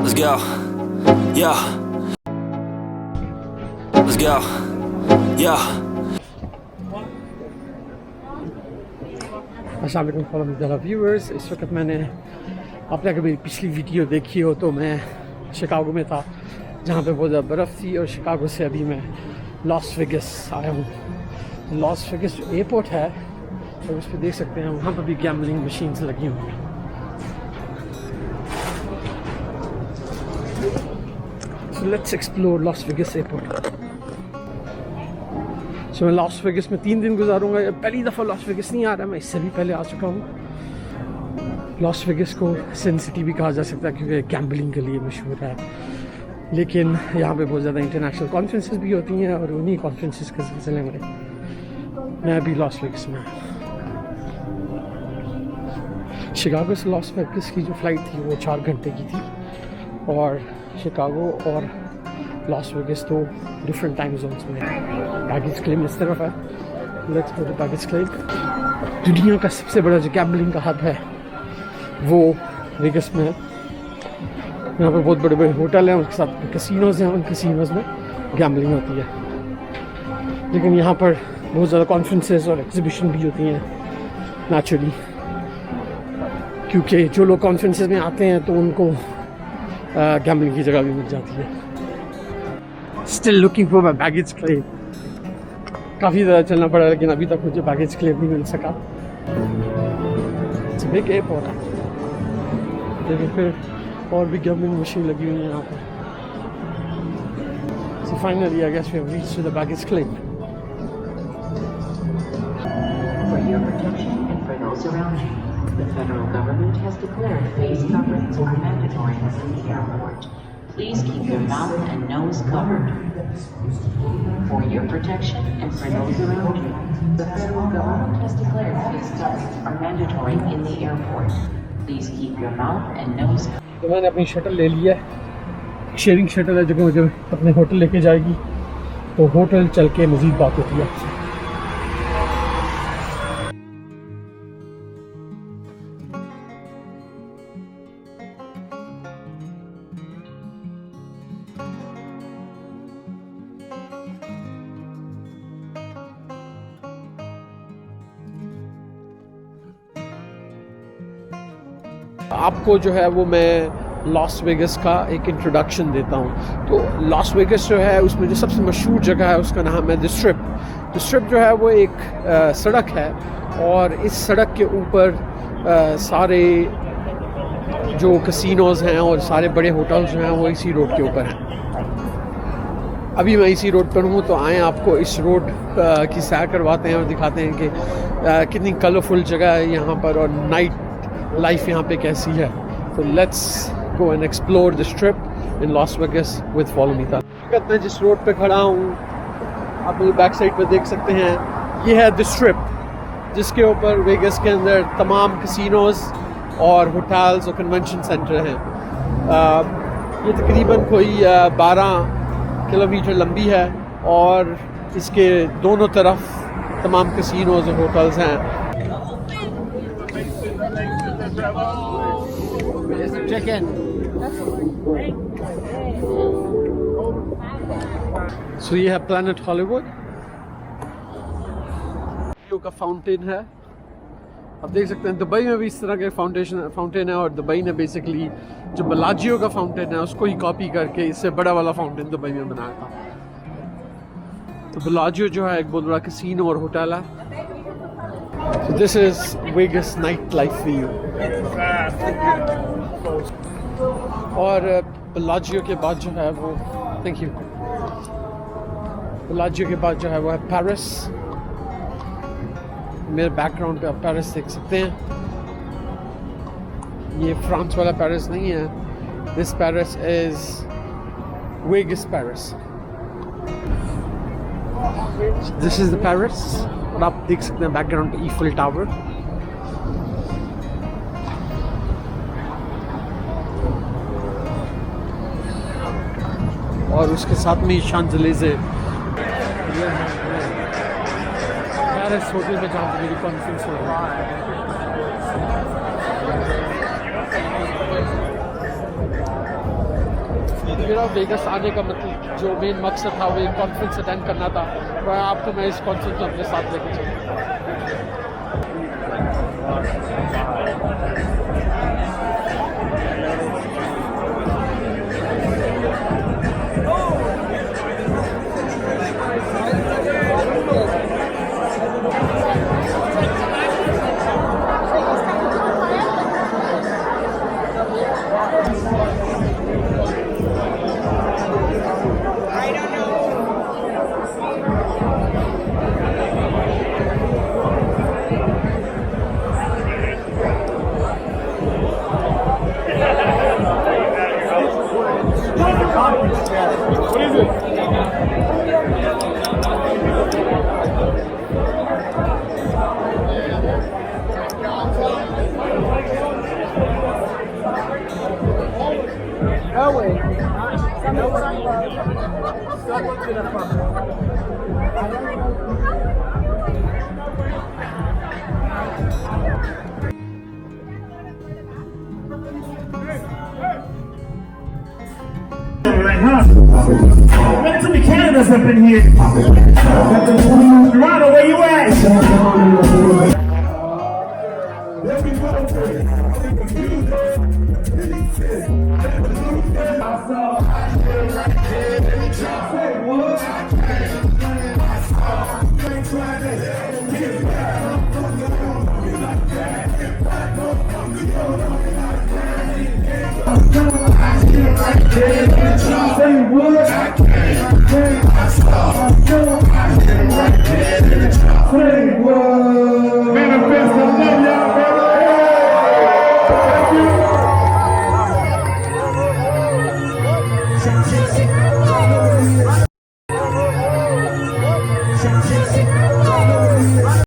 Let's go. Yeah. Let's go. Yeah. अस्सलाम वालेकुम FollowmeTalha viewers. इस वक्त मैंने आपने अगर मेरी पिछली वीडियो देखी हो तो मैं शिकागो में था, जहाँ पे बहुत ज़्यादा बर्फ़ थी, और शिकागो से अभी मैं लॉस वेगस आया हूँ। लॉस वेगस जो एयरपोर्ट है तो उस पर देख सकते हैं, वहाँ पर भी गैम्बलिंग मशीन्स लगी हुई हैं। So let's explore Las Vegas airport. So मैं लॉस वेगस में 3 दिन गुजारूंगा। पहली दफ़ा लॉस वेगस नहीं आ रहा, मैं इससे भी पहले आ चुका हूँ। लॉस वेगस को सिन सिटी भी कहा जा सकता है क्योंकि गैम्बलिंग के लिए मशहूर है, लेकिन यहाँ पे बहुत ज़्यादा इंटरनेशनल कॉन्फ्रेंसेस भी होती हैं, और उन्हीं कॉन्फ्रेंसेस के सिलसिले में मैं अभी लॉस वेगस में। शिकागो से लॉस वेगस की जो फ़्लाइट थी वो 4 घंटे की थी, और शिकागो और लॉस वेगस तो डिफरेंट टाइम जोन्स में। बैगेज क्लेम इस तरफ है, let's go to baggage claim. दुनिया का सबसे बड़ा जो गैम्बलिंग का हब है वो वेगस में है। यहाँ पे बहुत बड़े बड़े होटल हैं, उनके साथ कैसीनोज़ हैं, उन कैसीनोज़ में गैम्बलिंग होती है। लेकिन यहाँ पर बहुत ज़्यादा कॉन्फ्रेंसेस और एग्जीबिशन भी होती हैं नेचुरली, क्योंकि जो लोग कॉन्फ्रेंसेस में आते हैं तो उनको गैम्बलिंग की जगह भी मिल जाती है। Still looking for my baggage claim. काफ़ी ज़्यादा चलना पड़ा, लेकिन अभी तक मुझे बैगेज क्लेम नहीं मिल सका। बिग एयरपोर्ट है, लेकिन फिर और भी गैम्बलिंग मशीन लगी हुई है यहाँ पर। So finally I guess we have reached the baggage claim. For your protection and for those around you, the federal government has declared face coverings are mandatory in the airport. Please keep your mouth and nose covered. For your protection and for those around you, the federal government has declared face coverings are mandatory in the airport. Please keep your mouth and nose covered. तो मैंने अपनी shuttle ले लिया है, sharing shuttle है, जो कि मुझे अपने होटल लेके जाएगी। तो होटल चल के मज़ीद बात होती है आपसे। आपको जो है वो मैं लॉस वेगस का एक इंट्रोडक्शन देता हूँ। तो लॉस वेगस जो है उसमें जो सबसे मशहूर जगह है उसका नाम है द स्ट्रिप। द स्ट्रिप जो है वो एक सड़क है, और इस सड़क के ऊपर सारे जो कैसीनोज़ हैं और सारे बड़े होटल्स जो हैं वो इसी रोड के ऊपर हैं। अभी मैं इसी रोड पर हूँ, तो आए आपको इस रोड की सैर करवाते हैं और दिखाते हैं कि कितनी कलरफुल जगह है यहाँ पर, और नाइट लाइफ यहाँ पे कैसी है। तो let's go and explore the strip in Las Vegas with FollowmeTalha। मैं जिस रोड पे खड़ा हूँ आप मेरी बैक साइड पे देख सकते हैं, ये है द स्ट्रिप, जिसके ऊपर वेगस के अंदर तमाम कैसीनोज़ और होटल्स और कन्वेंशन सेंटर हैं। ये तकरीबन कोई 12 किलोमीटर लंबी है, और इसके दोनों तरफ तमाम कैसीनोज़ और होटल्स हैं। Check in. So ये है प्लैनेट हॉलीवुड का फाउंटेन है। आप देख सकते हैं दुबई में भी इस तरह के फाउंटेन है, और दुबई ने बेसिकली जो बलाजियो का फाउंटेन है उसको ही कॉपी करके इससे बड़ा वाला फाउंटेन दुबई में बनाया था। तो बलाजियो जो है एक बहुत बड़ा कैसीनो और होटल है। So this is Vegas nightlife view. और बलाजियो के बाद जो है वो, थैंक यू, बलाजियो के बाद जो है वो है पेरिस। मेरे बैकग्राउंड पे आप पेरिस देख सकते हैं। ये फ्रांस वाला पेरिस नहीं है, this Paris is Vegas Paris. This is the Paris, और आप देख सकते हैं बैकग्राउंड पे ईफिल टावर। और उसके साथ में शांजलीज़े पेरिस होटल में जहाँ पर मेरी कॉन्फ्रेंस हो रही है। मेरा वेगस आने का मतलब जो मेन मकसद था वो एक कॉन्फ्रेंस अटेंड करना था, और आपको मैं इस कॉन्फ्रेंस में अपने साथ लेके चलूँ। Right, huh? What's in the Canada's up in here? Toronto, where you at? Manifest, I love y'all, baby. Thank you.